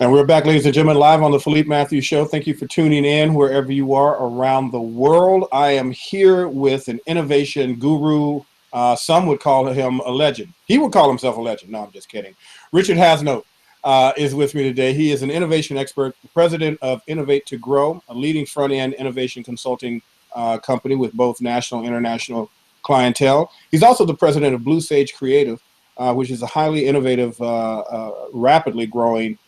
And we're back, ladies and gentlemen, live on the Philippe Mathews Show. Thank you for tuning in wherever you are around the world. I am here with an innovation guru. Some would call him a legend. He would call himself a legend. No, I'm just kidding. Richard Hasnote is with me today. He is an innovation expert, president of Innovate to Grow, a leading front-end innovation consulting company with both national and international clientele. He's also the president of Blue Sage Creative, which is a highly innovative, rapidly growing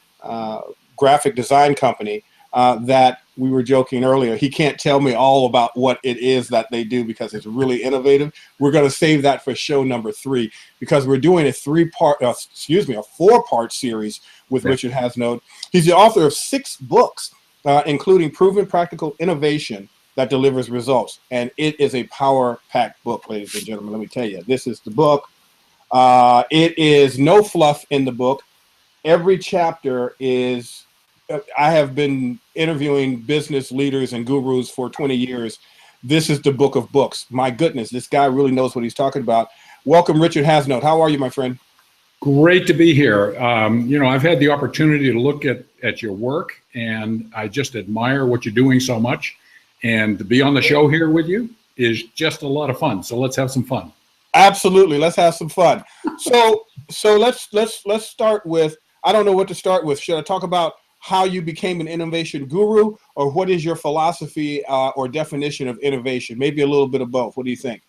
graphic design company that we were joking earlier. He can't tell me all about what it is that they do because it's really innovative. We're going to save that for show number 3 because we're doing a 4-part series with Richard Hasnote. He's the author of 6 books, including Proven Practical Innovation that Delivers Results. And it is a power-packed book, ladies and gentlemen. Let me tell you, this is the book. It is no fluff in the book. Every chapter is, I have been interviewing business leaders and gurus for 20 years. This is the book of books. My goodness, this guy really knows what he's talking about. Welcome, Richard Hasnote. How are you, my friend? Great to be here. I've had the opportunity to look at your work, and I just admire what you're doing so much. And to be on the show here with you is just a lot of fun. So let's have some fun. Absolutely, let's have some fun. So let's start with, I don't know what to start with. Should I talk about how you became an innovation guru, or what is your philosophy or definition of innovation? Maybe a little bit of both. What do you think?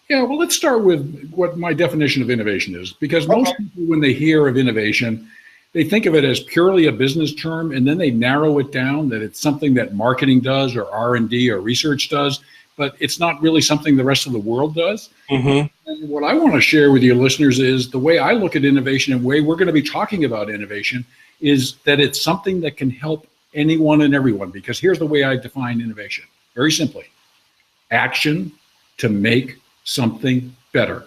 Yeah, well, let's start with what my definition of innovation is, because most people, when they hear of innovation, they think of it as purely a business term, and then they narrow it down that it's something that marketing does or R&D or research does, but it's not really something the rest of the world does. And what I want to share with your listeners is the way I look at innovation and the way we're going to be talking about innovation is that it's something that can help anyone and everyone, because here's the way I define innovation. Very simply, action to make something better.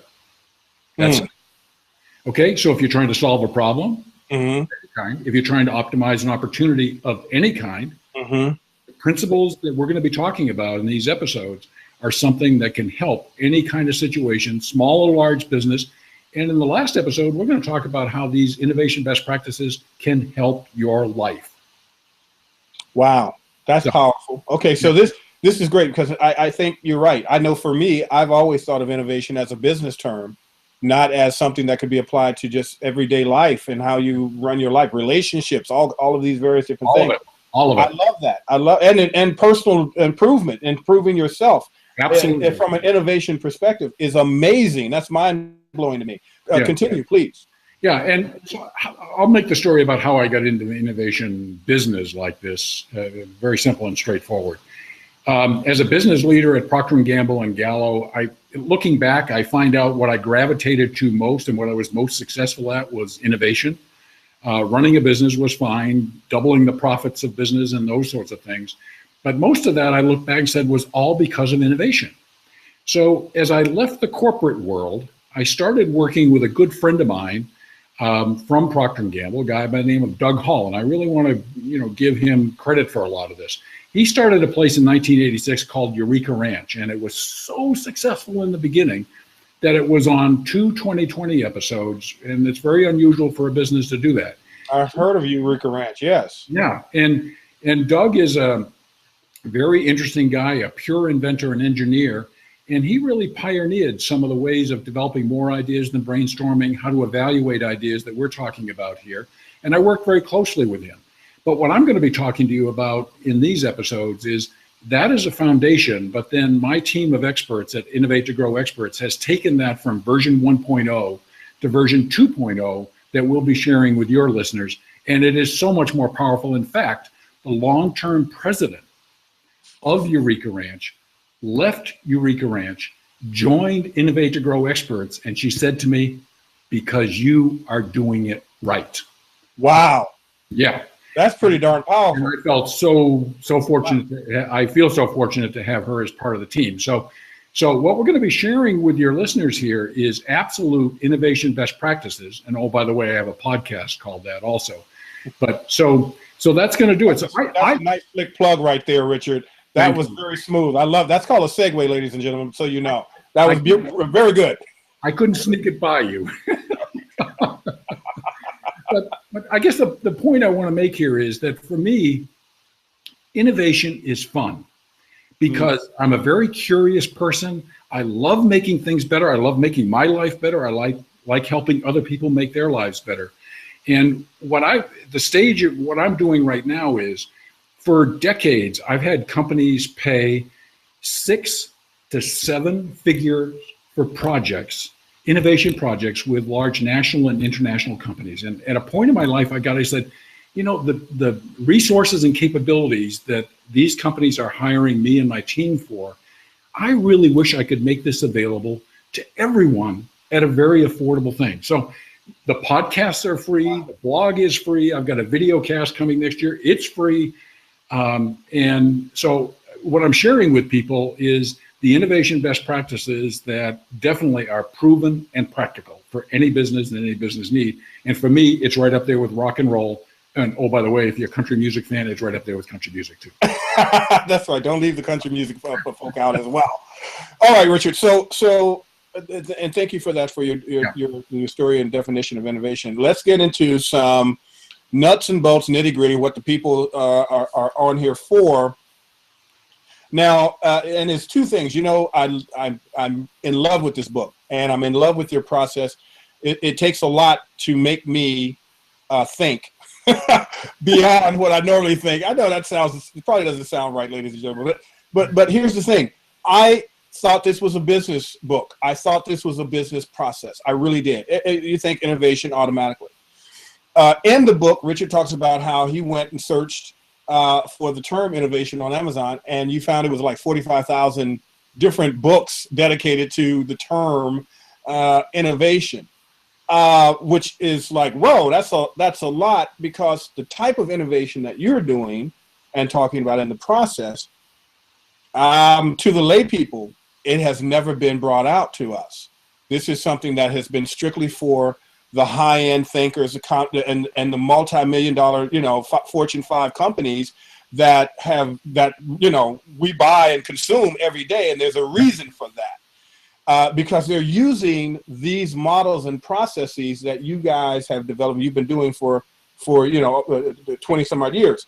That's it. Okay, so if you're trying to solve a problem, if you're trying to optimize an opportunity of any kind, the principles that we're going to be talking about in these episodes are something that can help any kind of situation, small or large business. And in the last episode, we're going to talk about how these innovation best practices can help your life. Wow, that's powerful. Okay, so this is great because I think you're right. I know for me, I've always thought of innovation as a business term, not as something that could be applied to just everyday life and how you run your life, relationships, all of these various different things. All of it. I love that. I love and personal improvement, improving yourself. Absolutely. From an innovation perspective is amazing. That's mind-blowing to me. Continue, please. Yeah, and so I'll make the story about how I got into the innovation business like this, very simple and straightforward. As a business leader at Procter & Gamble and Gallo, looking back, I find out what I gravitated to most and what I was most successful at was innovation. Running a business was fine, doubling the profits of business and those sorts of things. But most of that, I look back and said, was all because of innovation. So as I left the corporate world, I started working with a good friend of mine from Procter & Gamble, a guy by the name of Doug Hall. And I really want to give him credit for a lot of this. He started a place in 1986 called Eureka Ranch, and it was so successful in the beginning that it was on 2 2020 episodes, and it's very unusual for a business to do that. I've heard of Eureka Ranch, yes. Yeah, and Doug is a very interesting guy, a pure inventor and engineer, and he really pioneered some of the ways of developing more ideas than brainstorming, how to evaluate ideas that we're talking about here, and I worked very closely with him. But what I'm going to be talking to you about in these episodes is that is a foundation, but then my team of experts at Innovate to Grow Experts has taken that from version 1.0 to version 2.0 that we'll be sharing with your listeners. And it is so much more powerful. In fact, the long-term president of Eureka Ranch left Eureka Ranch, joined Innovate to Grow Experts, and she said to me, because you are doing it right. Wow. Yeah. That's pretty darn powerful. And I felt so fortunate. Wow. I feel so fortunate to have her as part of the team. So what we're going to be sharing with your listeners here is absolute innovation best practices. And oh, by the way, I have a podcast called that also. But so that's going to do it. So that's a nice slick plug right there, Richard. That was very smooth. I love that's called a segue, ladies and gentlemen. So you know that was very good. I couldn't sneak it by you. But I guess the point I want to make here is that for me, innovation is fun because I'm a very curious person. I love making things better. I love making my life better. I like helping other people make their lives better. And the stage of what I'm doing right now is, for decades, I've had companies pay 6 to 7 figures for projects, innovation projects with large national and international companies. And at a point in my life, I said, the resources and capabilities that these companies are hiring me and my team for, I really wish I could make this available to everyone at a very affordable thing. So the podcasts are free, the blog is free. I've got a video cast coming next year. It's free. And so what I'm sharing with people is the innovation best practices that definitely are proven and practical for any business and any business need. And for me, it's right up there with rock and roll. And oh, by the way, if you're a country music fan, it's right up there with country music too. That's right. Don't leave the country music folk out as well. All right, Richard. So, and thank you for that, for your story and definition of innovation. Let's get into some nuts and bolts, nitty gritty, what the people are on here for. Now, and it's two things. I'm in love with this book, and I'm in love with your process. It takes a lot to make me think beyond what I normally think. I know it probably doesn't sound right, ladies and gentlemen, but here's the thing. I thought this was a business book. I thought this was a business process. I really did. You think innovation automatically. In the book, Richard talks about how he went and searched for the term innovation on Amazon, and you found it was like 45,000 different books dedicated to the term innovation, which is like, whoa, that's a lot, because the type of innovation that you're doing and talking about in the process, to the lay people, it has never been brought out to us. This is something that has been strictly for the high-end thinkers and the multi-million-dollar, Fortune 5 companies that we buy and consume every day, and there's a reason for that, because they're using these models and processes that you guys have developed. You've been doing for 20 some odd years.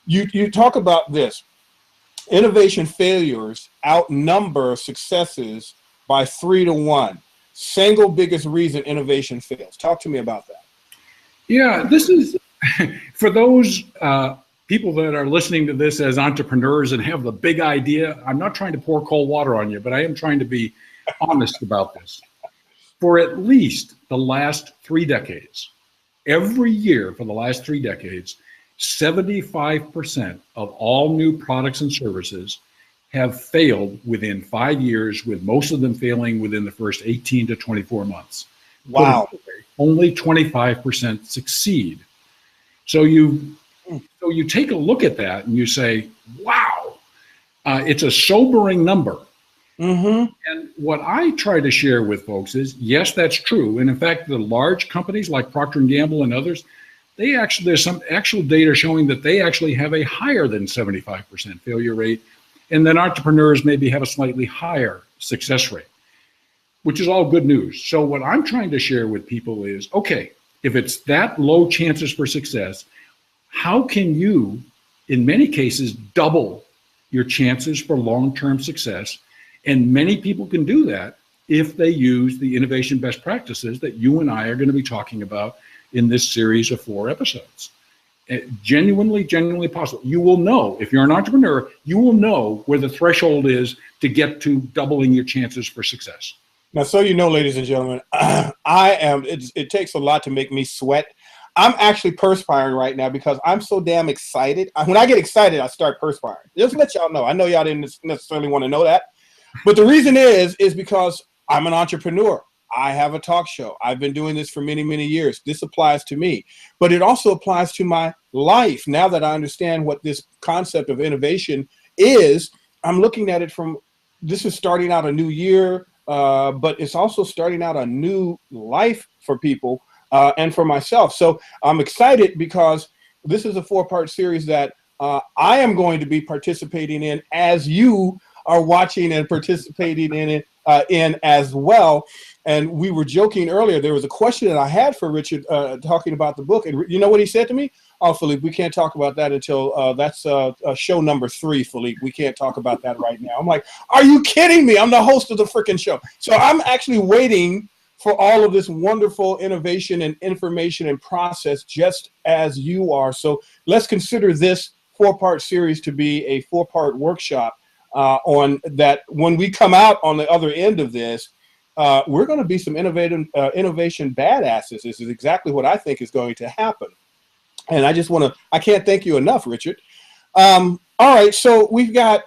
You talk about this. Innovation failures outnumber successes by 3 to 1. Single biggest reason innovation fails. Talk to me about that. Yeah, this is for those people that are listening to this as entrepreneurs and have the big idea. I'm not trying to pour cold water on you, but I am trying to be honest about this. For at least the last 3 decades, every year for the last 3 decades, 75% of all new products and services have failed within 5 years, with most of them failing within the first 18 to 24 months. Wow. Only 25% succeed. So you take a look at that and you say, wow, it's a sobering number. Mm-hmm. And what I try to share with folks is, yes, that's true. And in fact, the large companies like Procter & Gamble and others, there's some actual data showing that they actually have a higher than 75% failure rate. And then entrepreneurs maybe have a slightly higher success rate, which is all good news. So what I'm trying to share with people is, okay, if it's that low chances for success, how can you, in many cases, double your chances for long-term success? And many people can do that if they use the innovation best practices that you and I are going to be talking about in this series of 4 episodes. Genuinely possible. You will know, if you're an entrepreneur, you will know where the threshold is to get to doubling your chances for success. Now, so ladies and gentlemen, it takes a lot to make me sweat. I'm actually perspiring right now because I'm so damn excited. When I get excited, I start perspiring. Just to let y'all know. I know y'all didn't necessarily want to know that, but the reason is because I'm an entrepreneur. I have a talk show. I've been doing this for many, many years. This applies to me, but it also applies to my life. Now that I understand what this concept of innovation is, I'm looking at it from, this is starting out a new year, but it's also starting out a new life for people and for myself. So I'm excited because this is a 4-part series that I am going to be participating in as you are watching and participating in it in as well. And we were joking earlier. There was a question that I had for Richard talking about the book. And you know what he said to me? Oh, Philippe, we can't talk about that until that's show number 3, Philippe. We can't talk about that right now. I'm like, are you kidding me? I'm the host of the freaking show. So I'm actually waiting for all of this wonderful innovation and information and process just as you are. So let's consider this 4-part series to be a 4-part workshop on that. When we come out on the other end of this, we're going to be some innovation badasses. This is exactly what I think is going to happen. And I can't thank you enough, Richard. All right, so we've got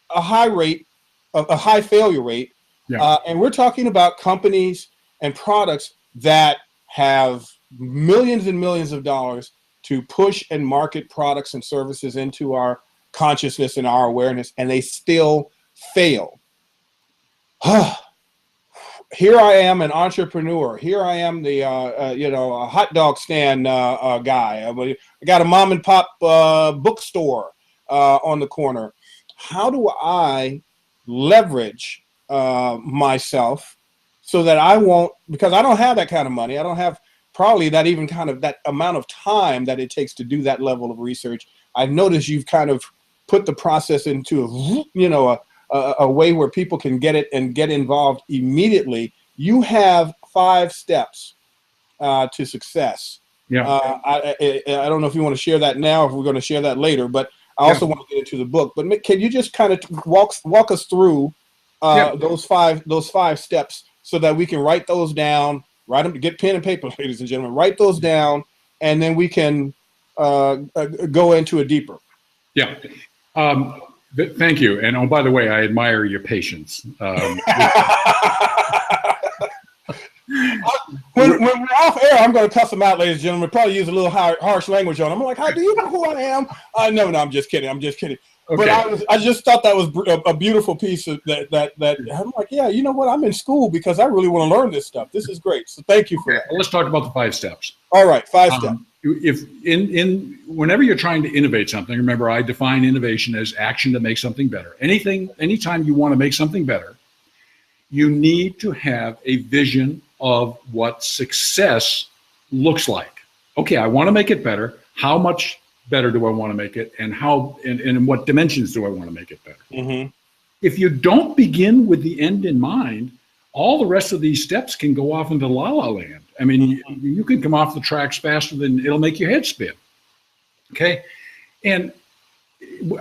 a high failure rate, and we're talking about companies and products that have millions and millions of dollars to push and market products and services into our consciousness and our awareness, and they still fail. Here I am, an entrepreneur. Here I am, the a hot dog stand guy. I got a mom and pop bookstore on the corner. How do I leverage myself so that I won't, because I don't have that kind of money. I don't have probably that even kind of that amount of time that it takes to do that level of research. I've noticed you've kind of put the process into a way where people can get it and get involved immediately. You have 5 steps to success. Yeah. I don't know if you want to share that now, or if we're going to share that later, but I also want to get into the book. But can you just kind of walk us through those five steps so that we can write those down, write them, get pen and paper, ladies and gentlemen, write those down, and then we can go into it deeper. Yeah. Thank you. And oh, by the way, I admire your patience. When we're off air, I'm going to cuss them out, ladies and gentlemen. Probably use a little harsh language on them. I'm like, how do you know who I am? No, I'm just kidding. I'm just kidding. Okay. But I just thought that was a beautiful piece of that I'm like, yeah, you know what? I'm in school because I really want to learn this stuff. This is great. So thank you for that. Well, let's talk about the 5 steps. All right, 5 steps. If whenever you're trying to innovate something, remember I define innovation as action to make something better. Anytime you want to make something better, you need to have a vision of what success looks like. Okay, I want to make it better. How much better do I want to make it, and how and in what dimensions do I want to make it better? Mm-hmm. If you don't begin with the end in mind, all the rest of these steps can go off into la la land. I mean, you can come off the tracks faster than it'll make your head spin. Okay, and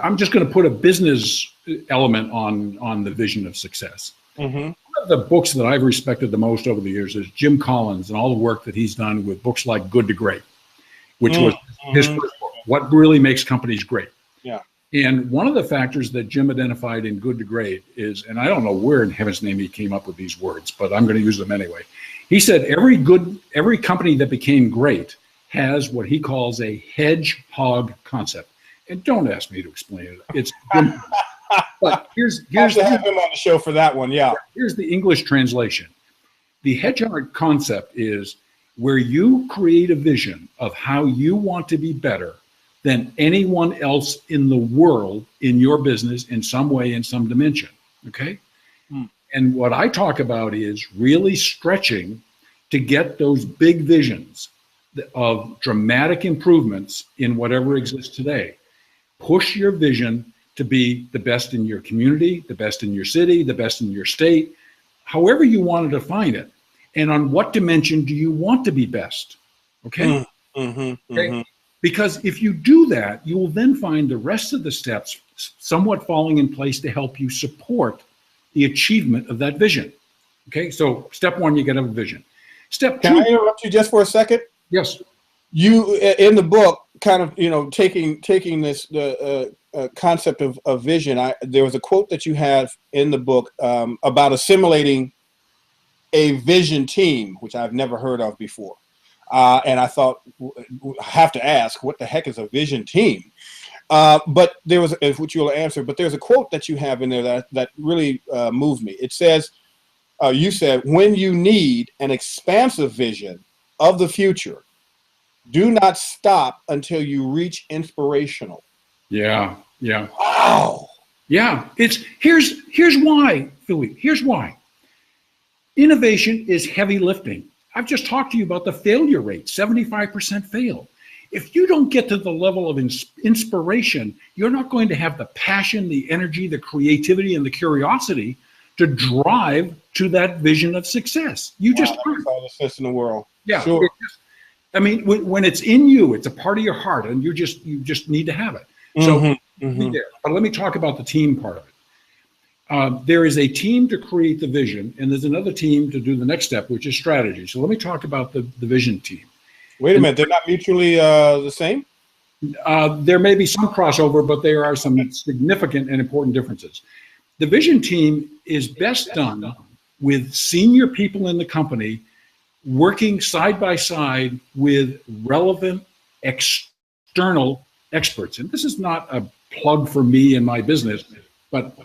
I'm just going to put a business element on the vision of success. Mm-hmm. One of the books that I've respected the most over the years is Jim Collins and all the work that he's done with books like Good to Great, which was his first book. What really makes companies great? Yeah. And one of the factors that Jim identified in Good to Great is, and I don't know where in heaven's name he came up with these words, but I'm going to use them anyway. He said every company that became great has what he calls a hedgehog concept. And don't ask me to explain it. It's but here's to have him on the show for that one. Yeah. Here's the English translation. The hedgehog concept is where you create a vision of how you want to be better than anyone else in the world in your business in some way, in some dimension. Okay. And what I talk about is really stretching to get those big visions of dramatic improvements in whatever exists today. Push your vision to be the best in your community, the best in your city, the best in your state, however you want to define it. And on what dimension do you want to be best? Okay. Okay. Because if you do that, you will then find the rest of the steps somewhat falling in place to help you support the achievement of that vision. Okay, so step 1, you got to have a vision. Step 2. Can I interrupt you just for a second? Yes. You in the book, kind of, taking this concept of vision. There was a quote that you have in the book about assimilating a vision team, which I've never heard of before. And I thought, I have to ask, what the heck is a vision team? But there was, which you'll answer, but there's a quote that you have in there that really moved me. It says, you said, when you need an expansive vision of the future, do not stop until you reach inspirational. Yeah. Yeah. Wow. Yeah. Here's why, Philippe. Here's why. Innovation is heavy lifting. I've just talked to you about the failure rate, 75% fail. If you don't get to the level of inspiration, you're not going to have the passion, the energy, the creativity, and the curiosity to drive to that vision of success. You just that makes all the sense in the world. Yeah. Sure. I mean, when it's in you, it's a part of your heart, and you just need to have it. So, but let me talk about the team part of it. There is a team to create the vision, and there's another team to do the next step, which is strategy. So let me talk about the vision team. Wait a minute, they're not mutually the same? There may be some crossover, but there are some significant and important differences. The vision team is best done with senior people in the company working side by side with relevant external experts. And this is not a plug for me and my business, but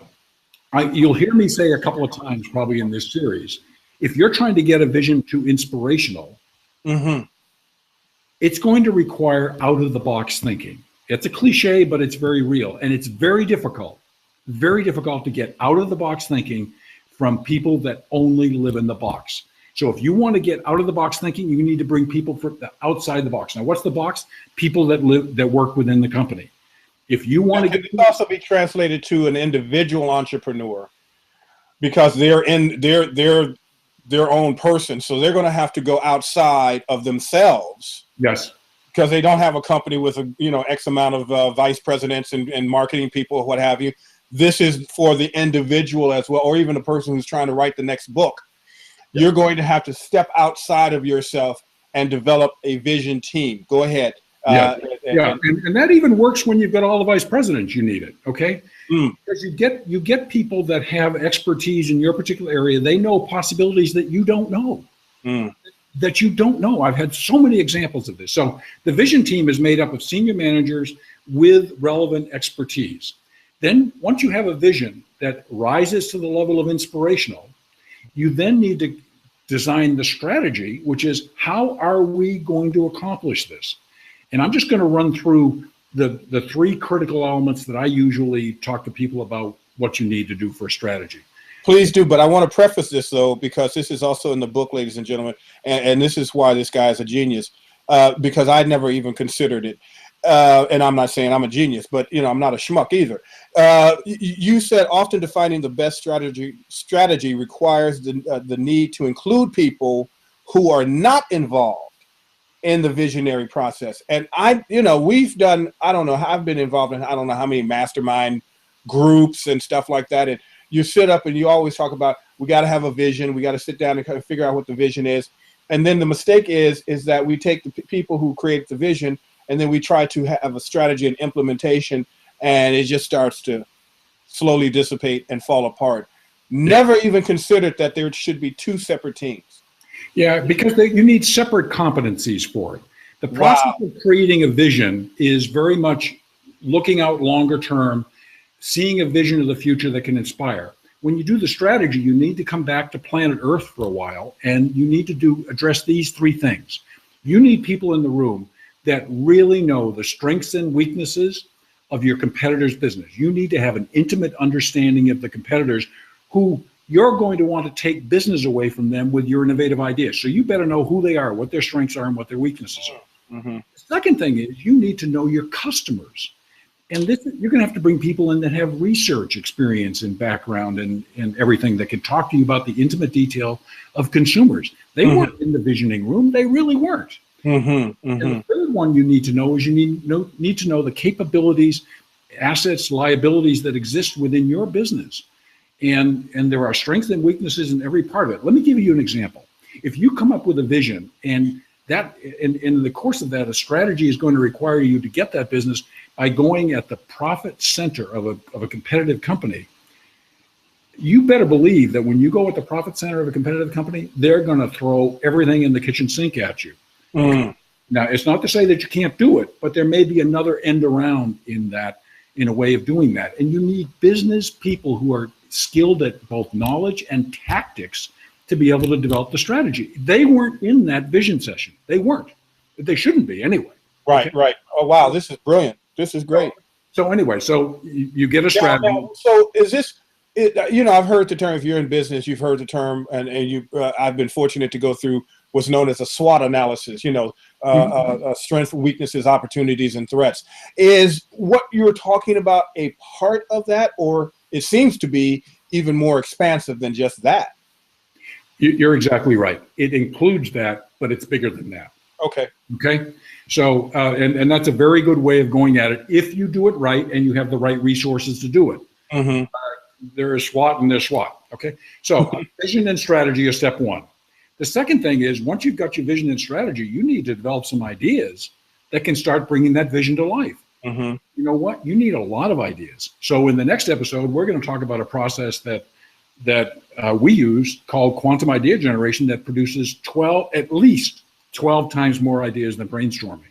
you'll hear me say a couple of times probably in this series, if you're trying to get a vision to inspirational, it's going to require out-of-the-box thinking. It's a cliche, but it's very real. And it's very difficult to get out-of-the-box thinking from people that only live in the box. So if you want to get out-of-the-box thinking, you need to bring people from outside the box. Now, what's the box? People that work within the company. If you want to get... It can also be translated to an individual entrepreneur because they're in their own person. So they're going to have to go outside of themselves. Yes. Because they don't have a company with X amount of vice presidents and marketing people, what have you. This is for the individual as well, or even the person who's trying to write the next book. You're going to have to step outside of yourself and develop a vision team. Go ahead. And that even works when you've got all the vice presidents you need it. Okay, because you get people that have expertise in your particular area. They know possibilities that you don't know. I've had so many examples of this. So the vision team is made up of senior managers with relevant expertise. Then once you have a vision that rises to the level of inspirational, you then need to design the strategy, which is how are we going to accomplish this? And I'm just going to run through the three critical elements that I usually talk to people about what you need to do for a strategy. Please do, but I want to preface this, though, because this is also in the book, ladies and gentlemen, and this is why this guy is a genius, because I'd never even considered it. And I'm not saying I'm a genius, but, I'm not a schmuck either. You said often defining the best strategy requires the need to include people who are not involved in the visionary process. And we've done, I've been involved in, I don't know how many mastermind groups and stuff like that. And you sit up and you always talk about, we got to have a vision. We got to sit down and kind of figure out what the vision is. And then the mistake is that we take the people who create the vision and then we try to have a strategy and implementation, and it just starts to slowly dissipate and fall apart. Never even considered that there should be two separate teams. Yeah, because you need separate competencies for it. The process of creating a vision is very much looking out longer term, seeing a vision of the future that can inspire. When you do the strategy, you need to come back to planet Earth for a while, and you need to address these three things. You need people in the room that really know the strengths and weaknesses of your competitor's business. You need to have an intimate understanding of the competitors who you're going to want to take business away from them with your innovative ideas. So you better know who they are, what their strengths are, and what their weaknesses are. The second thing is you need to know your customers. And you're going to have to bring people in that have research experience and background and everything that can talk to you about the intimate detail of consumers. They weren't in the visioning room. They really weren't. And the third one you need to know is you need to know the capabilities, assets, liabilities that exist within your business. And there are strengths and weaknesses in every part of it. Let me give you an example. If you come up with a vision and that in the course of that, a strategy is going to require you to get that business by going at the profit center of a competitive company, you better believe that when you go at the profit center of a competitive company, they're going to throw everything in the kitchen sink at you. Now, it's not to say that you can't do it, but there may be another end around in a way of doing that. And you need business people who are skilled at both knowledge and tactics to be able to develop the strategy. They weren't in that vision session. They weren't. They shouldn't be anyway. Right. Oh, wow. This is brilliant. This is great. So anyway, so you get a strategy. So is this, I've heard the term, if you're in business, you've heard the term, and I've been fortunate to go through what's known as a SWOT analysis, strengths, weaknesses, opportunities, and threats. Is what you're talking about a part of that, or it seems to be even more expansive than just that? You're exactly right. It includes that, but it's bigger than that. Okay. Okay. So, and that's a very good way of going at it if you do it right and you have the right resources to do it. Mm-hmm. There is SWOT and there's SWOT. Okay. So vision and strategy is step one. The second thing is, once you've got your vision and strategy, you need to develop some ideas that can start bringing that vision to life. Mm-hmm. You know what? You need a lot of ideas. So in the next episode, we're going to talk about a process that we use called quantum idea generation that produces at least 12 times more ideas than brainstorming.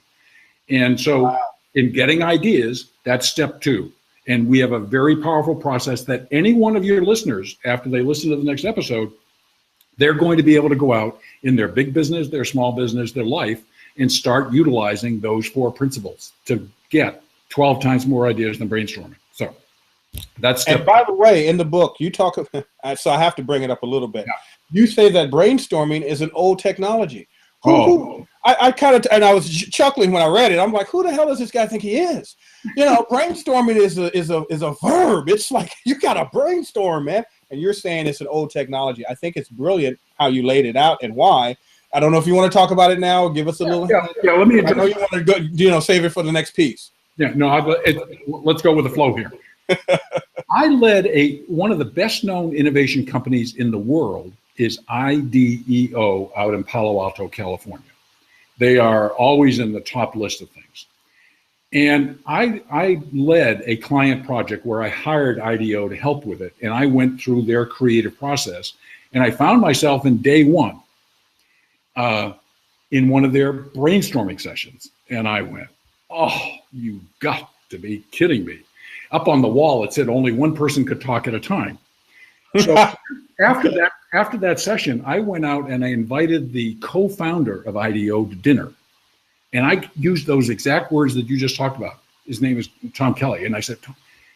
And so in getting ideas, that's step two. And we have a very powerful process that any one of your listeners, after they listen to the next episode, they're going to be able to go out in their big business, their small business, their life, and start utilizing those 4 principles to get 12 times more ideas than brainstorming. So that's and by the way, in the book, you talk, so I have to bring it up a little bit. Yeah. You say that brainstorming is an old technology. I kind of, and I was chuckling when I read it. I'm like, who the hell does this guy think he is? Brainstorming is a verb. It's like, you got to brainstorm, man. And you're saying it's an old technology. I think it's brilliant how you laid it out and why. I don't know if you want to talk about it now. Give us a little. Yeah. Let me. I know you want to go. Save it for the next piece. Yeah. No. Let's go with the flow here. I led one of the best known innovation companies in the world is IDEO out in Palo Alto, California. They are always in the top list of things. And I led a client project where I hired IDEO to help with it. And I went through their creative process. And I found myself in day one in one of their brainstorming sessions. And I went, oh, you got to be kidding me. Up on the wall, it said only one person could talk at a time. So after that session, I went out and I invited the co-founder of IDEO to dinner. And I used those exact words that you just talked about. His name is Tom Kelly. And I said,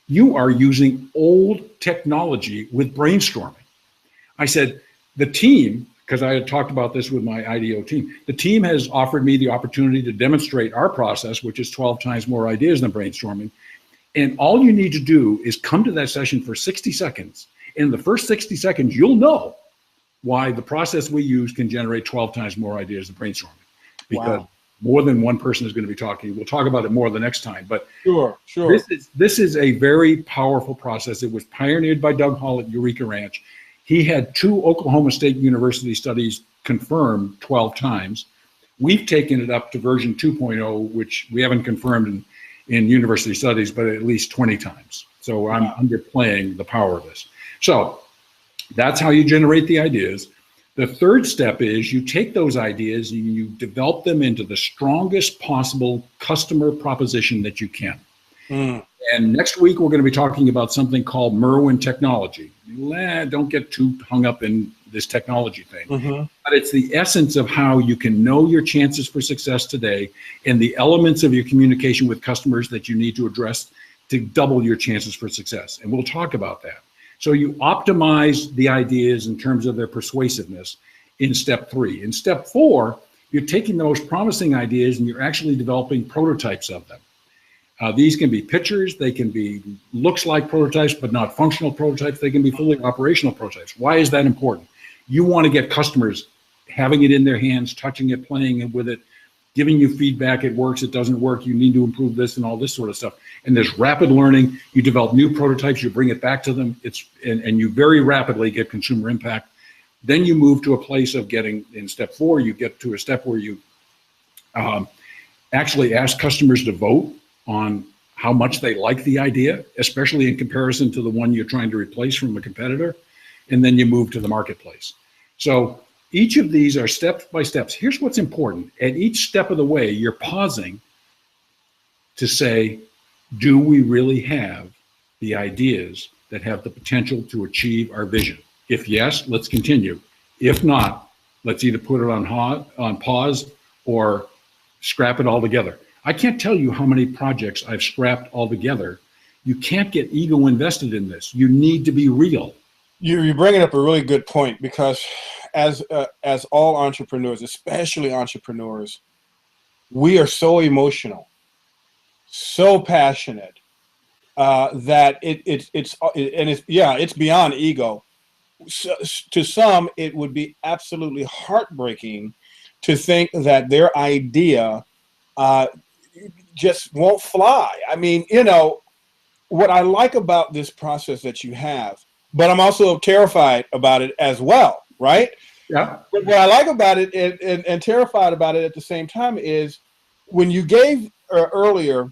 you are using old technology with brainstorming. I said, the team, because I had talked about this with my IDEO team, the team has offered me the opportunity to demonstrate our process, which is 12 times more ideas than brainstorming. And all you need to do is come to that session for 60 seconds. In the first 60 seconds, you'll know why the process we use can generate 12 times more ideas than brainstorming. Because more than one person is going to be talking. We'll talk about it more the next time. But sure. This is a very powerful process. It was pioneered by Doug Hall at Eureka Ranch. He had 2 Oklahoma State University studies confirmed 12 times. We've taken it up to version 2.0, which we haven't confirmed in university studies, but at least 20 times. So I'm underplaying the power of this. So that's how you generate the ideas. The third step is you take those ideas and you develop them into the strongest possible customer proposition that you can. And next week, we're going to be talking about something called Merwin technology. Don't get too hung up in this technology thing. But it's the essence of how you can know your chances for success today and the elements of your communication with customers that you need to address to double your chances for success. And we'll talk about that. So you optimize the ideas in terms of their persuasiveness in step 3. In step 4, you're taking the most promising ideas and you're actually developing prototypes of them. These can be pictures, they can be looks like prototypes, but not functional prototypes. They can be fully operational prototypes. Why is that important? You want to get customers having it in their hands, touching it, playing with it, giving you feedback. It works, it doesn't work, you need to improve this and all this sort of stuff. And there's rapid learning. You develop new prototypes, you bring it back to them, and you very rapidly get consumer impact. Then you move to a place of getting, in step 4, you get to a step where you actually ask customers to vote on how much they like the idea, especially in comparison to the one you're trying to replace from a competitor. And then you move to the marketplace. So each of these are steps by steps. Here's what's important. At each step of the way, you're pausing to say, do we really have the ideas that have the potential to achieve our vision? If yes, let's continue. If not, let's either put it on pause or scrap it altogether. I can't tell you how many projects I've scrapped altogether You can't get ego invested in this. You need to be real. You're bringing up a really good point, because as all entrepreneurs, especially entrepreneurs, we are so emotional, so passionate, that it's beyond ego. So, to some, it would be absolutely heartbreaking to think that their idea just won't fly. I mean, what I like about this process that you have, but I'm also terrified about it as well, right? Yeah. But what I like about it and terrified about it at the same time is when you gave earlier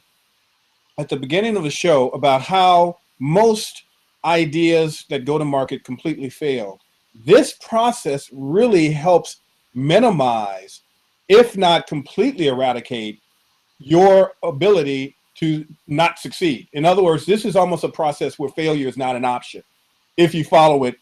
at the beginning of the show about how most ideas that go to market completely fail. This process really helps minimize, if not completely eradicate, your ability to not succeed. In other words, this is almost a process where failure is not an option if you follow it,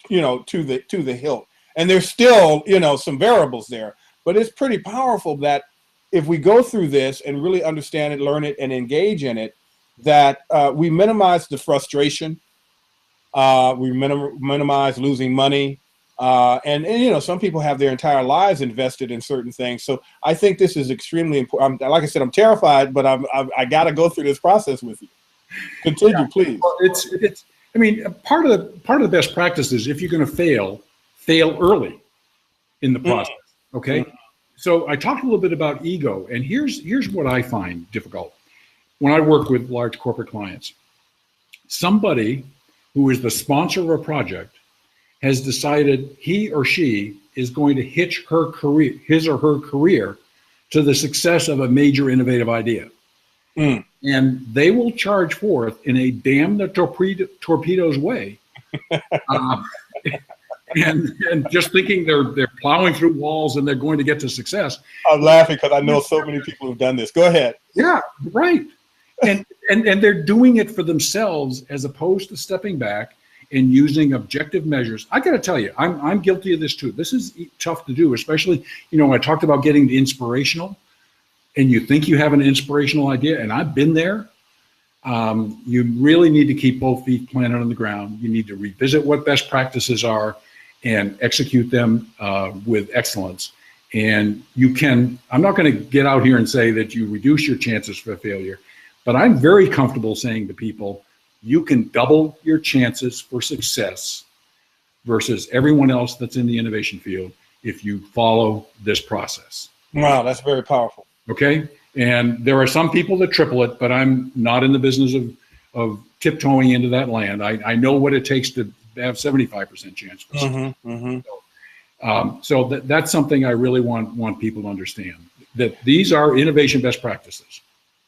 to the hilt. And there's still, some variables there, but it's pretty powerful that if we go through this and really understand it, learn it, and engage in it, that we minimize the frustration, we minimize losing money, and some people have their entire lives invested in certain things. So I think this is extremely important. Like I said, I'm terrified, but I got to go through this process with you. Continue, please. Well, it's. I mean, part of the best practice is, if you're going to fail early in the process. Okay. So I talked a little bit about ego, and here's what I find difficult when I work with large corporate clients. Somebody who is the sponsor of a project has decided he or she is going to hitch his or her career to the success of a major innovative idea. And they will charge forth in a damn the torpedoes way. And just thinking they're plowing through walls and they're going to get to success. I'm laughing because I know so many people who've done this. Go ahead. Yeah, right. And they're doing it for themselves as opposed to stepping back and using objective measures. I got to tell you, I'm guilty of this too. This is tough to do, especially, I talked about getting the inspirational, and you think you have an inspirational idea, and I've been there. You really need to keep both feet planted on the ground. You need to revisit what best practices are and execute them with excellence. And I'm not going to get out here and say that you reduce your chances for failure, but I'm very comfortable saying to people, you can double your chances for success versus everyone else that's in the innovation field if you follow this process. Wow, that's very powerful. Okay. And there are some people that triple it, but I'm not in the business of tiptoeing into that land. I know what it takes to have 75% chance for success. So that's something I really want people to understand, that these are innovation best practices.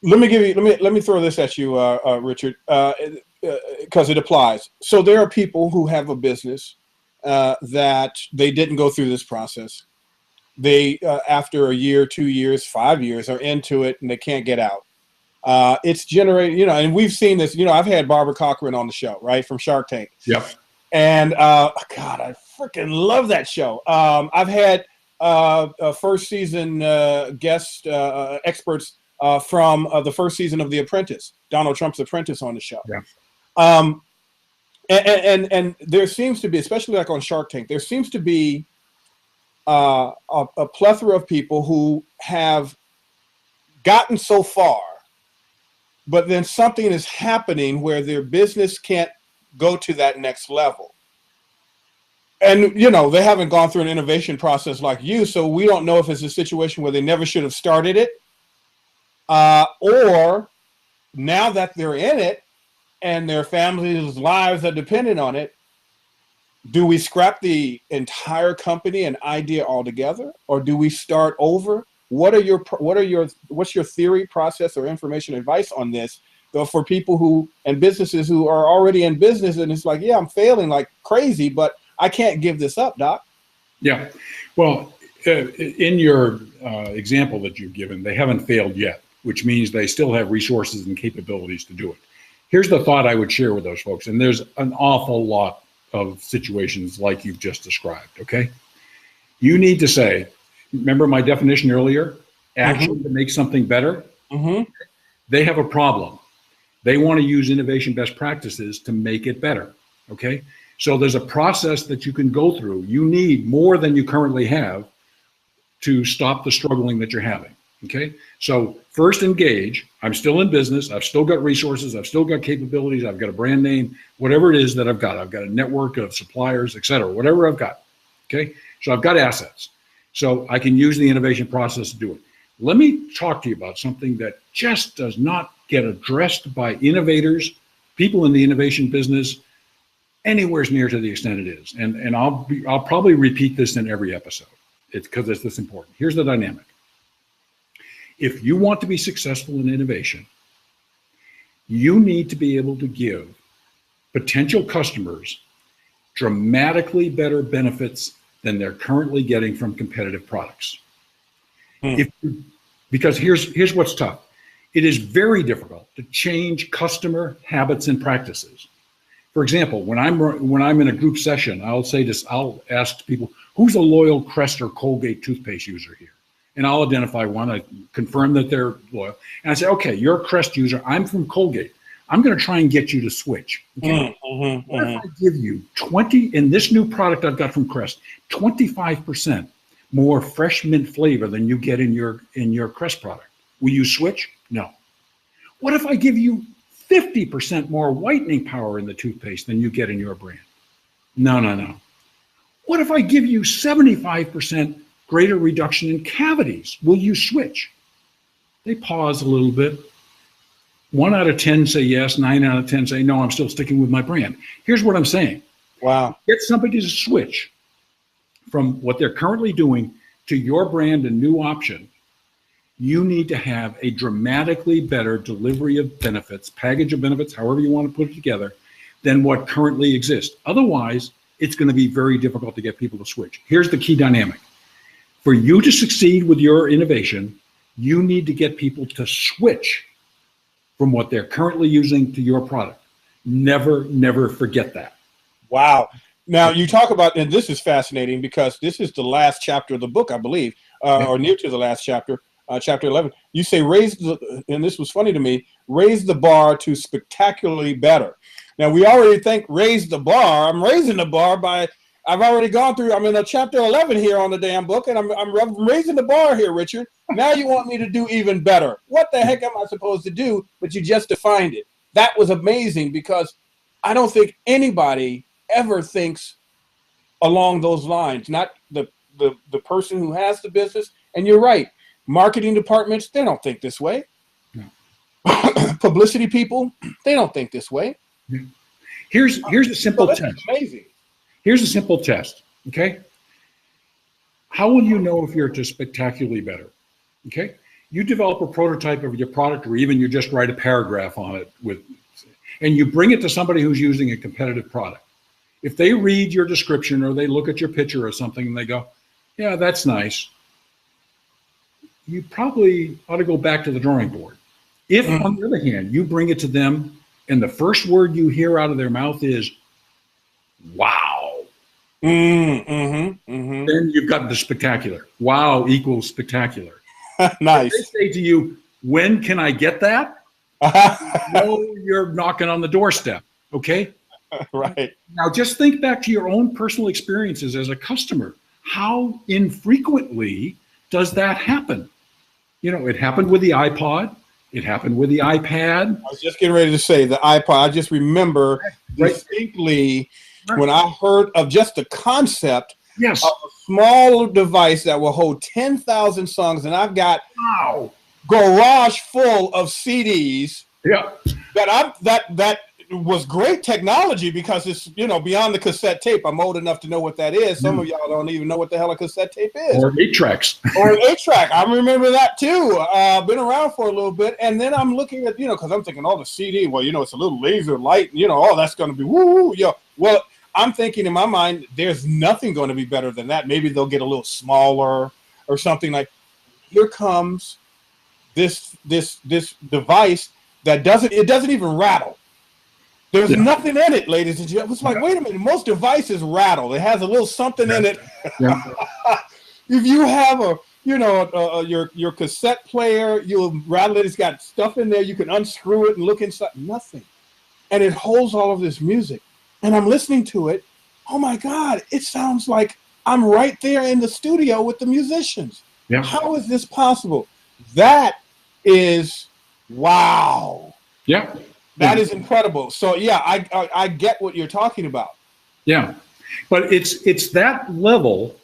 Let me throw this at you, Richard, because it applies. So there are people who have a business that they didn't go through this process. They, after a year, 2 years, 5 years, are into it and they can't get out. It's generated, and we've seen this, I've had Barbara Cochran on the show, right, from Shark Tank. Yep. And God, I freaking love that show. I've had first season guest experts from the first season of The Apprentice, Donald Trump's Apprentice, on the show. Yeah. And there seems to be, especially like on Shark Tank, there seems to be a plethora of people who have gotten so far, but then something is happening where their business can't go to that next level. And, they haven't gone through an innovation process like you, so we don't know if it's a situation where they never should have started it, or now that they're in it and their families' lives are dependent on it, do we scrap the entire company and idea altogether, or do we start over? What's your theory, process, or information advice on this, though, for people and businesses who are already in business and it's like, yeah, I'm failing like crazy, but I can't give this up, Doc? Yeah. Well, in your example that you've given, they haven't failed yet, which means they still have resources and capabilities to do it. Here's the thought I would share with those folks, and there's an awful lot of situations like you've just described, okay? You need to say, remember my definition earlier, action to make something better? They have a problem. They want to use innovation best practices to make it better, okay? So there's a process that you can go through. You need more than you currently have to stop the struggling that you're having, okay? So first engage. I'm still in business. I've still got resources. I've still got capabilities. I've got a brand name, whatever it is that I've got. I've got a network of suppliers, et cetera, whatever I've got, okay? So I've got assets. So I can use the innovation process to do it. Let me talk to you about something that just does not get addressed by innovators, people in the innovation business, anywhere near to the extent it is. And I'll probably repeat this in every episode. It's because it's this important. Here's the dynamic. If you want to be successful in innovation, you need to be able to give potential customers dramatically better benefits than they're currently getting from competitive products. Because here's what's tough. It is very difficult to change customer habits and practices. For example, when I'm in a group session, I'll ask people, who's a loyal Crest or Colgate toothpaste user here? And I'll identify one, I confirm that they're loyal. And I say, okay, you're a Crest user, I'm from Colgate. I'm gonna try and get you to switch. Okay? What if I give you 20, in this new product I've got from Crest, 25% more fresh mint flavor than you get in your Crest product? Will you switch? No. What if I give you 50% more whitening power in the toothpaste than you get in your brand? No. What if I give you 75% greater reduction in cavities? Will you switch? They pause a little bit. 1 out of 10 say yes, 9 out of 10 say no, I'm still sticking with my brand. Here's what I'm saying. Wow. Get somebody to switch from what they're currently doing to your brand and new option. You need to have a dramatically better delivery of benefits, package of benefits, however you want to put it together, than what currently exists. Otherwise, it's going to be very difficult to get people to switch. Here's the key dynamic. For you to succeed with your innovation, you need to get people to switch from what they're currently using to your product. Never forget that. Wow. Now you talk about, and this is fascinating because this is the last chapter of the book, I believe, or near to the last chapter. Chapter 11, you say and this was funny to me, raise the bar to spectacularly better. Now we already think raise the bar. I'm raising the bar by, I've already gone through, I'm in a chapter 11 here on the damn book, and I'm raising the bar here, Richard. Now you want me to do even better. What the heck am I supposed to do? But you just defined it. That was amazing because I don't think anybody ever thinks along those lines, not the person who has the business. And you're right. Marketing departments, they don't think this way. No. Publicity people, they don't think this way. Here's a simple test. Amazing. Here's a simple test, okay? How will you know if you're just spectacularly better? Okay? You develop a prototype of your product, or even you just write a paragraph on it and you bring it to somebody who's using a competitive product. If they read your description or they look at your picture or something and they go, yeah, that's nice, you probably ought to go back to the drawing board. If, on the other hand, you bring it to them and the first word you hear out of their mouth is, wow, then you've got the spectacular. Wow equals spectacular. Nice. If they say to you, when can I get that? No, you're knocking on the doorstep, okay? Right. Now just think back to your own personal experiences as a customer. How infrequently does that happen? You know, it happened with the iPod. It happened with the iPad. I was just getting ready to say the iPod. I just remember distinctly when I heard of just the concept of a small device that will hold 10,000 songs, and I've got garage full of CDs. Yeah, that was great technology because it's, you know, beyond the cassette tape. I'm old enough to know what that is. Some of y'all don't even know what the hell a cassette tape is. Or 8-tracks. Or an 8-track. I remember that too. Been around for a little bit. And then I'm looking at, you know, because I'm thinking, oh, the CD, well, you know, it's a little laser light. You know, oh, that's going to be woo. Yo. Well, I'm thinking in my mind, there's nothing going to be better than that. Maybe they'll get a little smaller or something. Like, here comes this device that doesn't even rattle. There's nothing in it, ladies and gentlemen. It's like, wait a minute, most devices rattle. It has a little something in it. If you have your cassette player, you'll rattle it. It's got stuff in there. You can unscrew it and look inside. Nothing. And it holds all of this music. And I'm listening to it. Oh my God, it sounds like I'm right there in the studio with the musicians. Yeah. How is this possible? That is wow. Yeah. That is incredible. So yeah, I get what you're talking about. Yeah. But it's that level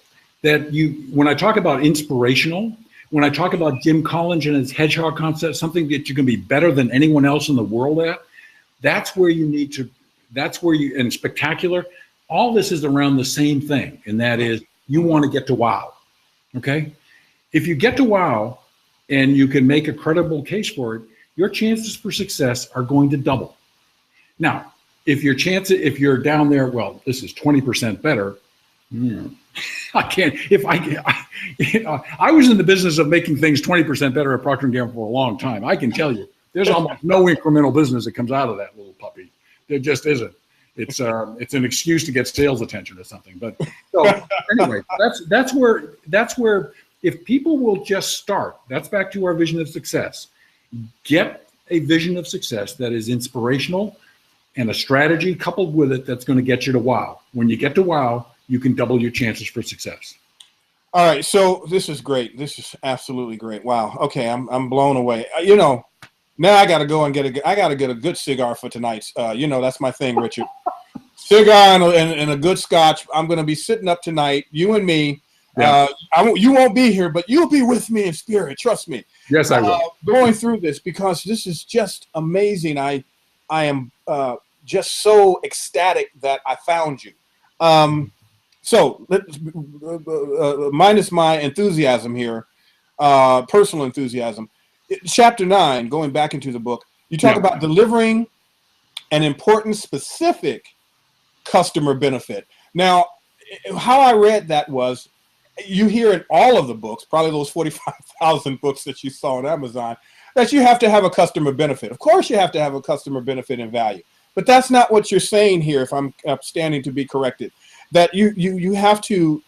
that when I talk about inspirational, when I talk about Jim Collins and his hedgehog concept, something that you can be better than anyone else in the world at, that's where you need to, and spectacular, all this is around the same thing. And that is, you want to get to wow. Okay. If you get to wow and you can make a credible case for it, your chances for success are going to double. Now, if you're down there, well, this is 20% better. I can't. I was in the business of making things 20% better at Procter & Gamble for a long time. I can tell you, there's almost no incremental business that comes out of that little puppy. There just isn't. It's an excuse to get sales attention or something. But so anyway, that's where if people will just start. That's back to our vision of success. Get a vision of success that is inspirational, and a strategy coupled with it that's going to get you to wow. When you get to wow, you can double your chances for success. All right, so this is great. This is absolutely great. Wow. Okay, I'm blown away. Now I got to go and get a good cigar for tonight's. That's my thing, Richard. Cigar and a good scotch. I'm going to be sitting up tonight, you and me. Yeah. You won't be here, but you'll be with me in spirit. Trust me. Yes, I will. Going through this, because this is just amazing. I am just so ecstatic that I found you. So minus my enthusiasm here, personal enthusiasm. Chapter 9, going back into the book, you talk about delivering an important specific customer benefit. Now, how I read that was, you hear in all of the books, probably those 45,000 books that you saw on Amazon, that you have to have a customer benefit. Of course, you have to have a customer benefit and value, but that's not what you're saying here. If I'm standing to be corrected, that you have to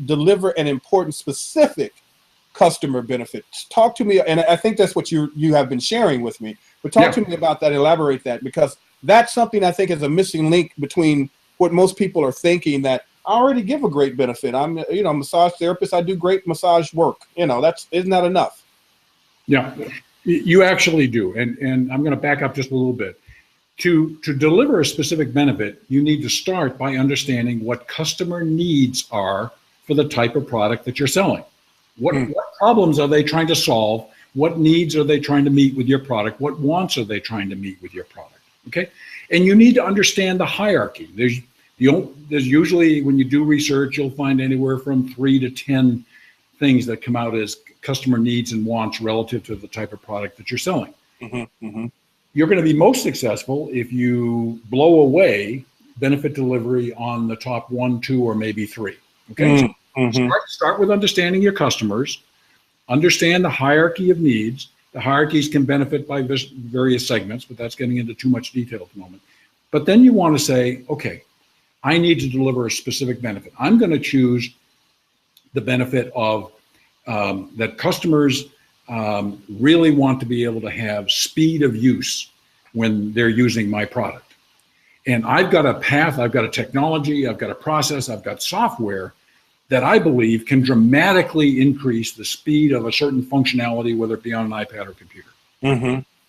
deliver an important specific customer benefit. Talk to me, and I think that's what you have been sharing with me. But talk to me about that. Elaborate that, because that's something I think is a missing link between what most people are thinking, that I already give a great benefit. I'm a massage therapist. I do great massage work. Isn't that enough? Yeah, you actually do. And I'm going to back up just a little bit. To deliver a specific benefit, you need to start by understanding what customer needs are for the type of product that you're selling. What problems are they trying to solve? What needs are they trying to meet with your product? What wants are they trying to meet with your product? Okay, and you need to understand the hierarchy. There's usually, when you do research, you'll find anywhere from 3 to 10 things that come out as customer needs and wants relative to the type of product that you're selling. You're going to be most successful if you blow away benefit delivery on the top 1, 2, or maybe 3. Okay, start with understanding your customers, understand the hierarchy of needs. The hierarchies can benefit by various segments, but that's getting into too much detail at the moment. But then you want to say, okay, I need to deliver a specific benefit. I'm going to choose the benefit of that customers really want to be able to have speed of use when they're using my product. And I've got a path, I've got a technology, I've got a process, I've got software that I believe can dramatically increase the speed of a certain functionality, whether it be on an iPad or computer.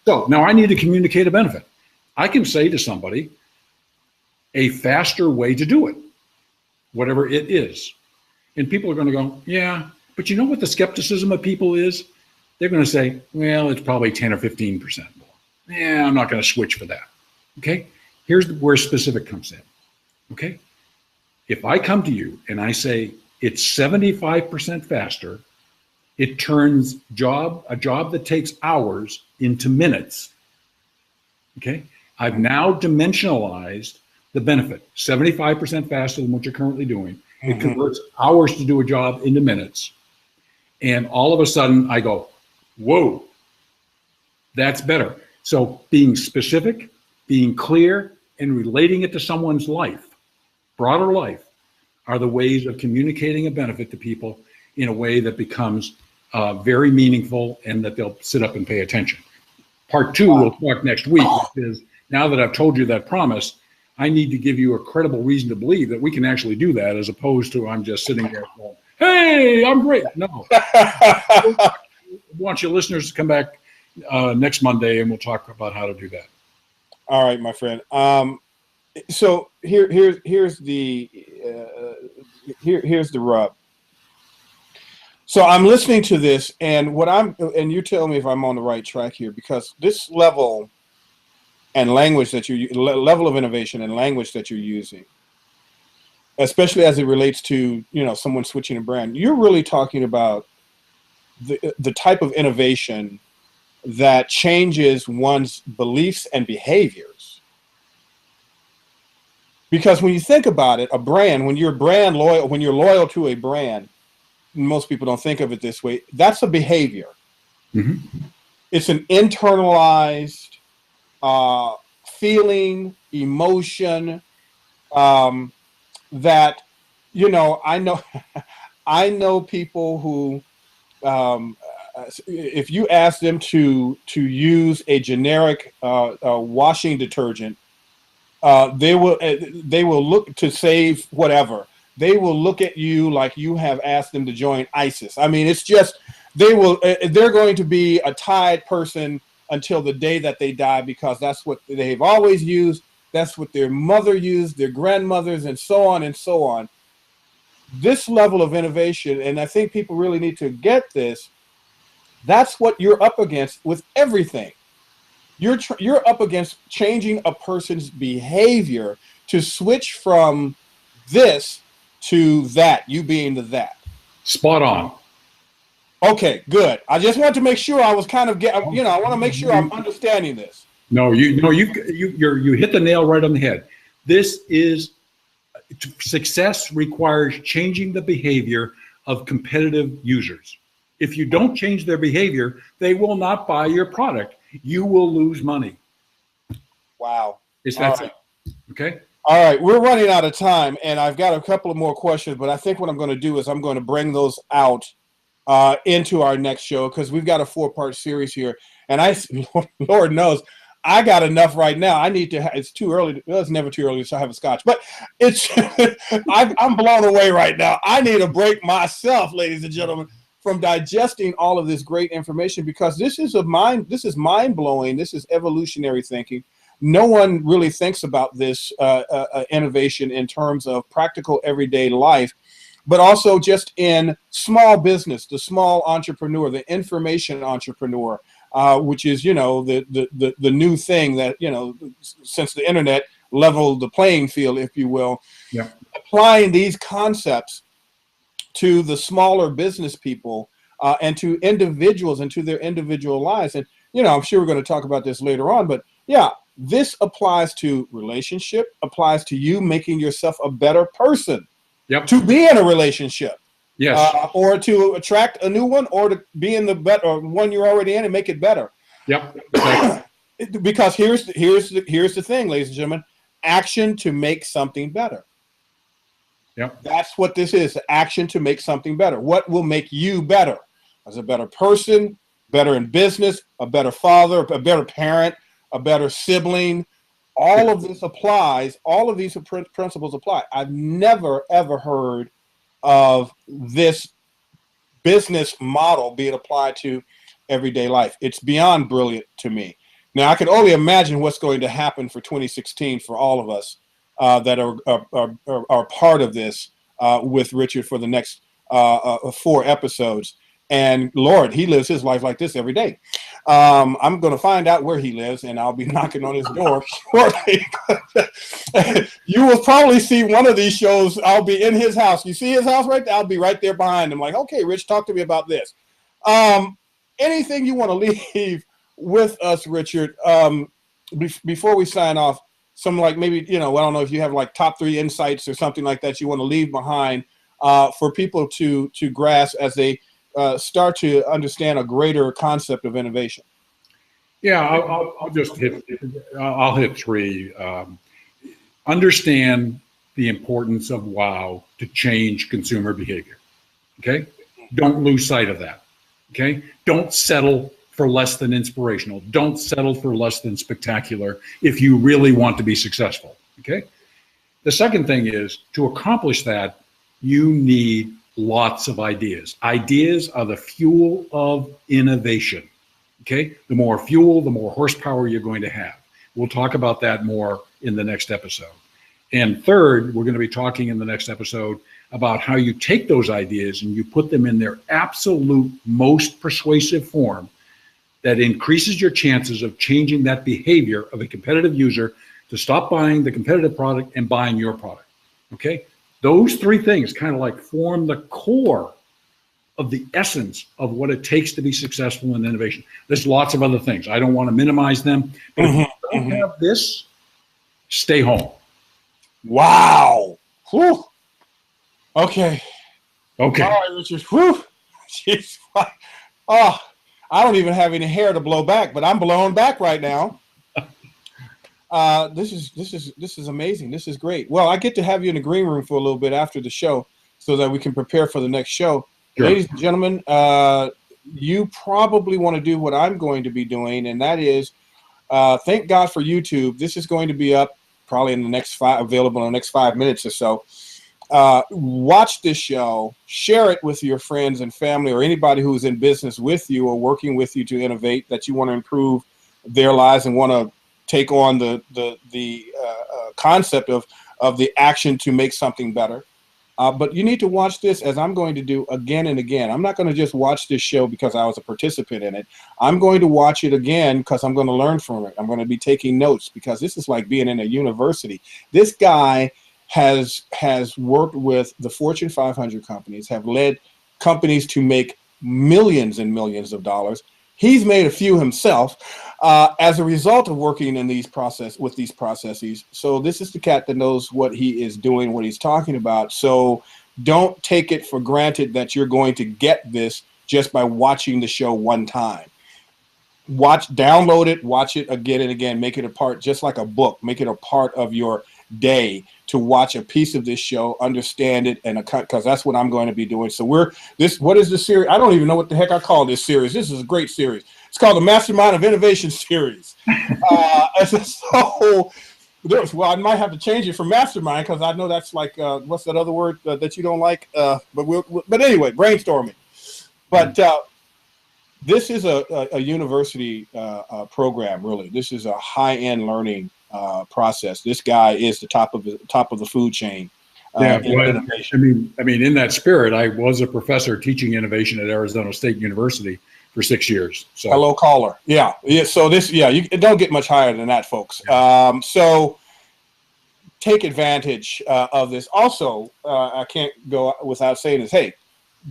So now I need to communicate a benefit. I can say to somebody, a faster way to do it, whatever it is. And people are going to go, yeah, but you know what the skepticism of people is? They're going to say, well, it's probably 10 or 15% more. Yeah, I'm not going to switch for that. Okay, here's where specific comes in. Okay, if I come to you and I say it's 75% faster, it turns a job that takes hours into minutes. Okay, I've now dimensionalized the benefit, 75% faster than what you're currently doing. It converts hours to do a job into minutes. And all of a sudden I go, whoa, that's better. So being specific, being clear, and relating it to someone's life, broader life, are the ways of communicating a benefit to people. in a way that becomes very meaningful and that they'll sit up and pay attention. Part two, we'll talk next week, which is now that I've told you that promise, I need to give you a credible reason to believe that we can actually do that, as opposed to I'm just sitting there going, hey, I'm great. No. I want your listeners to come back next Monday and we'll talk about how to do that. All right, my friend. So here's the rub. So I'm listening to this, and and you tell me if I'm on the right track here, because this level and language that level of innovation and language that you're using, especially as it relates to, someone switching a brand, you're really talking about the type of innovation that changes one's beliefs and behaviors. Because when you think about it, a brand, when you're loyal to a brand, most people don't think of it this way, that's a behavior. Mm-hmm. It's an internalized feeling, emotion that, I know people who, if you ask them to use a generic washing detergent, they will look to save whatever. They will look at you like you have asked them to join ISIS. I mean, it's just, they're going to be a tied person until the day that they die, because that's what they've always used. That's what their mother used, their grandmothers, and so on and so on. This level of innovation, and I think people really need to get this, that's what you're up against with everything. You're up against changing a person's behavior to switch from this to that, you being the that. Spot on. Okay, good. I just want to make sure I was kind of I want to make sure I'm understanding this. No, you hit the nail right on the head. This is success requires changing the behavior of competitive users. If you don't change their behavior, they will not buy your product. You will lose money. Wow. Is that right? Okay? All right, we're running out of time, and I've got a couple of more questions, but I think what I'm going to do is I'm going to bring those out into our next show, because we've got a 4-part series here, and Lord knows, I got enough right now. I need to. It's too early. It's never too early to have a scotch, but it's. I'm blown away right now. I need a break myself, ladies and gentlemen, from digesting all of this great information, because this is mind blowing. This is evolutionary thinking. No one really thinks about this innovation in terms of practical everyday life, but also just in small business, the small entrepreneur, the information entrepreneur, which is, the new thing that, since the internet leveled the playing field, if you will. Yeah. Applying these concepts to the smaller business people and to individuals and to their individual lives. And, I'm sure we're going to talk about this later on, but yeah, this applies to relationship, applies to you making yourself a better person. Yep. To be in a relationship. Yes. Or to attract a new one, or to be in the better one you're already in and make it better. Yep. Exactly. Because here's the thing, ladies and gentlemen, action to make something better. Yep. That's what this is, action to make something better. What will make you better as a better person, better in business, a better father, a better parent, a better sibling. All of this applies. All of these principles apply. I've never, ever heard of this business model being applied to everyday life. It's beyond brilliant to me. Now, I can only imagine what's going to happen for 2016 for all of us that are part of this with Richard for the next 4 episodes. And Lord, he lives his life like this every day. I'm going to find out where he lives, and I'll be knocking on his door shortly. You will probably see one of these shows. I'll be in his house. You see his house right there? I'll be right there behind him. Like, okay, Rich, talk to me about this. Anything you want to leave with us, Richard, before we sign off? Some maybe, I don't know if you have top 3 insights or something like that you want to leave behind for people to grasp as they start to understand a greater concept of innovation. Yeah, I'll just hit 3. Understand the importance of wow to change consumer behavior. Okay, Don't lose sight of that. Okay? Don't settle for less than inspirational. Don't settle for less than spectacular if you really want to be successful. Okay? The second thing is, to accomplish that, you need lots of ideas. Ideas are the fuel of innovation. Okay? The more fuel, the more horsepower you're going to have. We'll talk about that more in the next episode. And third, we're going to be talking in the next episode about how you take those ideas and you put them in their absolute most persuasive form that increases your chances of changing that behavior of a competitive user to stop buying the competitive product and buying your product. Okay? Those three things kind of like form the core of the essence of what it takes to be successful in innovation. There's lots of other things. I don't want to minimize them, but if you don't have this, stay home. Wow. Whew. Okay. Okay. All right, Richard. Whew. Jeez. Oh, I don't even have any hair to blow back, but I'm blown back right now. This is amazing. This is great. Well, I get to have you in the green room for a little bit after the show so that we can prepare for the next show. Sure. Ladies and gentlemen, you probably want to do what I'm going to be doing, and that is, thank God for YouTube. This is going to be up probably in the next available in the next 5 minutes or so. Watch this show, share it with your friends and family or anybody who's in business with you or working with you to innovate, that you want to improve their lives and want to take on the concept of the action to make something better. But you need to watch this, as I'm going to do again and again. I'm not going to just watch this show because I was a participant in it. I'm going to watch it again because I'm going to learn from it. I'm going to be taking notes because this is like being in a university. This guy has worked with the Fortune 500 companies, have led companies to make millions and millions of dollars. He's made a few himself as a result of working in these processes. So this is the cat that knows what he is doing, what he's talking about. So don't take it for granted that you're going to get this just by watching the show one time. Download it, watch it again and again. Make it a part, just like a book. Make it a part of your day to watch a piece of this show, understand it, and because that's what I'm going to be doing. So what is this series? I don't even know what the heck I call this series. This is a great series. It's called the Mastermind of Innovation series. So, well, I might have to change it from mastermind because I know that's like, what's that other word that you don't like? But anyway, brainstorming. But this is a university program, really. This is a high-end learning process. This guy is the top of the food chain. Innovation. I mean, in that spirit, I was a professor teaching innovation at Arizona State University for 6 years. So hello, caller. Yeah. So you don't get much higher than that, folks. So take advantage of this. Also, I can't go without saying this. Hey,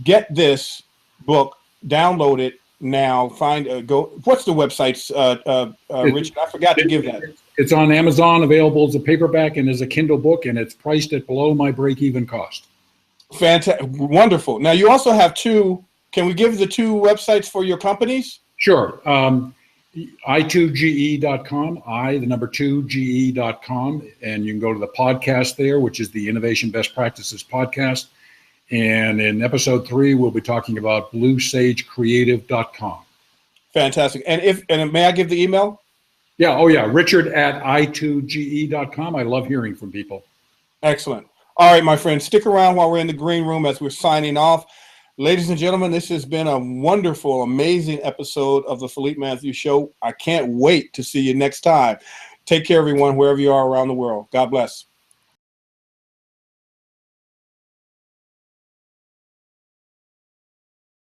get this book, download it now. What's the website, Richard? I forgot to give that. It's on Amazon, available as a paperback and as a Kindle book, and it's priced at below my break-even cost. Fantastic. Wonderful. Now, you also have two. Can we give the two websites for your companies? Sure. i2ge.com, i2ge.com, and you can go to the podcast there, which is the Innovation Best Practices podcast. And in episode 3, we'll be talking about bluesagecreative.com. Fantastic. And may I give the email? Yeah. Oh, yeah. Richard at i2ge.com. I love hearing from people. Excellent. All right, my friends, stick around while we're in the green room as we're signing off. Ladies and gentlemen, this has been a wonderful, amazing episode of the Philippe Mathews Show. I can't wait to see you next time. Take care, everyone, wherever you are around the world. God bless.